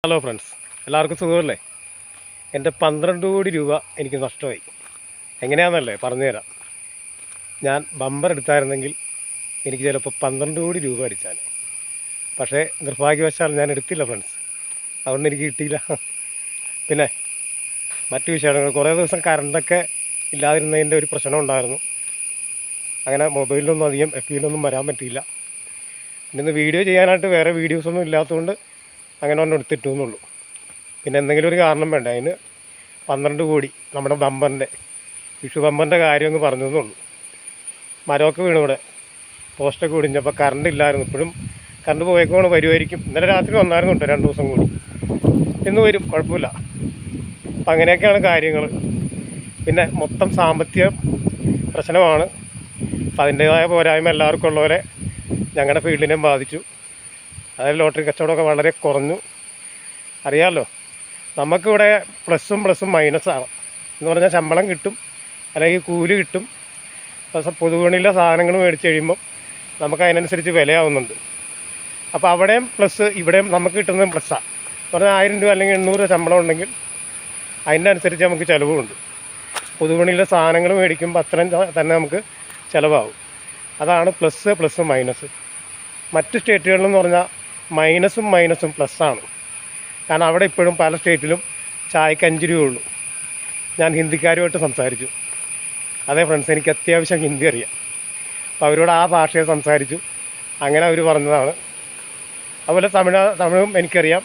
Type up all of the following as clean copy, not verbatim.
Hello friends, എല്ലാവർക്കും സുഖമല്ലേ? എൻ്റെ 12 കോടി രൂപ എനിക്ക് നഷ്ടമായി. എങ്ങനെയാണെന്നല്ലേ പറഞ്ഞുതരാം. ഞാൻ ബമ്പർ എടുത്തായിരുന്നെങ്കിൽ എനിക്ക് ചിലപ്പോൾ 12 കോടി രൂപ അടിച്ചാൽ. പക്ഷേ നിർഭാഗ്യവശാൽ ഞാൻ എടുത്തില്ല ഫ്രണ്ട്സ്, അതുകൊണ്ട് എനിക്ക് കിട്ടിയില്ല. പിന്നെ മറ്റു വിഷയങ്ങൾ, കുറേ ദിവസം കറണ്ടൊക്കെ ഇല്ലാതിരുന്നതിൻ്റെ ഒരു പ്രശ്നം ഉണ്ടായിരുന്നു. അങ്ങനെ മൊബൈലിലൊന്നും അധികം FBയിലൊന്നും വരാൻ പറ്റിയില്ല. ഇന്ന് വീഡിയോ ചെയ്യാനായിട്ട് വേറെ വീഡിയോസൊന്നും ഇല്ലാത്തതുകൊണ്ട് അങ്ങനെ ഒന്നും എടുത്തിട്ടു എന്നുള്ളൂ. പിന്നെ എന്തെങ്കിലും ഒരു കാരണം വേണ്ട. അതിന് 12 കോടി നമ്മുടെ ബമ്പറിൻ്റെ വിഷു ബമ്പറിൻ്റെ കാര്യമൊന്ന് പറഞ്ഞു എന്നുള്ളൂ. മരമൊക്കെ വീണു, ഇവിടെ പോസ്റ്റൊക്കെ ഒടിഞ്ഞപ്പോൾ കറണ്ട് ഇല്ലായിരുന്നു. ഇപ്പോഴും കറണ്ട് പോയേക്കോണ്, വരുമായിരിക്കും. ഇന്നലെ രാത്രി വന്നായിരുന്നു കേട്ടോ, 2 ദിവസം കൂടി. ഇന്ന് വരും, കുഴപ്പമില്ല. അപ്പം അങ്ങനെയൊക്കെയാണ് കാര്യങ്ങൾ. പിന്നെ മൊത്തം സാമ്പത്തിക പ്രശ്നമാണ്. അപ്പം അതിൻ്റേതായ പോരായ്മ എല്ലാവർക്കും ഉള്ളവരെ ഞങ്ങളുടെ ഫീൽഡിനെയും ബാധിച്ചു. അതായത് ലോട്ടറി കച്ചവടമൊക്കെ വളരെ കുറഞ്ഞു. അറിയാമല്ലോ, നമുക്കിവിടെ പ്ലസും മൈനസാണ് എന്ന് പറഞ്ഞാൽ ശമ്പളം കിട്ടും, അല്ലെങ്കിൽ കൂലി കിട്ടും. പക്ഷേ പൊതുവിപണിയിലെ സാധനങ്ങൾ മേടിച്ച് കഴിയുമ്പം നമുക്ക് അതിനനുസരിച്ച് വിലയാവുന്നുണ്ട്. അപ്പോൾ അവിടെയും പ്ലസ്, ഇവിടെയും നമുക്ക് കിട്ടുന്നതും പ്ലസ്സാണ്. പറഞ്ഞാൽ 1000 രൂപ അല്ലെങ്കിൽ 800 രൂപ ശമ്പളം ഉണ്ടെങ്കിൽ അതിൻ്റെ അനുസരിച്ച് നമുക്ക് ചിലവുമുണ്ട്. പൊതുവിപണിയിലെ സാധനങ്ങൾ മേടിക്കുമ്പോൾ അത്രയും തന്നെ നമുക്ക് ചിലവാകും. അതാണ് പ്ലസ് മൈനസ്. മറ്റ് സ്റ്റേറ്റുകളിലെന്ന് പറഞ്ഞാൽ മൈനസും പ്ലസ്സാണ്. കാരണം അവിടെ ഇപ്പോഴും പല സ്റ്റേറ്റിലും ചായക്ക് 5 രൂപ ഉള്ളൂ. ഞാൻ ഹിന്ദിക്കാരുമായിട്ട് സംസാരിച്ചു. അതെ ഫ്രണ്ട്സ്, എനിക്ക് അത്യാവശ്യം ഹിന്ദി അറിയാം. അപ്പോൾ അവരോട് ആ ഭാഷയെ സംസാരിച്ചു. അങ്ങനെ അവർ പറഞ്ഞതാണ്. അതുപോലെ തമിഴും എനിക്കറിയാം.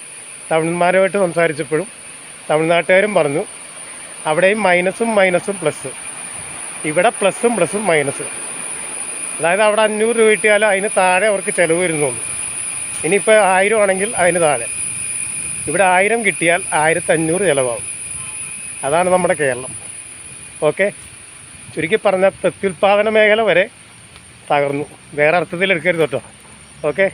തമിഴന്മാരുമായിട്ട് സംസാരിച്ചപ്പോഴും തമിഴ്നാട്ടുകാരും പറഞ്ഞു അവിടെയും മൈനസും പ്ലസ്. ഇവിടെ പ്ലസും മൈനസ്. അതായത് അവിടെ 500 രൂപ കിട്ടിയാലും അതിന് താഴെ അവർക്ക് ചിലവ് വരുന്നുള്ളൂ. ഇനിയിപ്പോൾ 1000 ആണെങ്കിൽ അതിന് താഴെ. ഇവിടെ 1000 കിട്ടിയാൽ 1500 ചിലവാകും. അതാണ് നമ്മുടെ കേരളം. ഓക്കെ, ചുരുക്കി പറഞ്ഞാൽ പ്രത്യുൽപാദന മേഖല വരെ തകർന്നു. വേറെ അർത്ഥത്തിൽ എടുക്കരുത് കേട്ടോ. ഓക്കെ.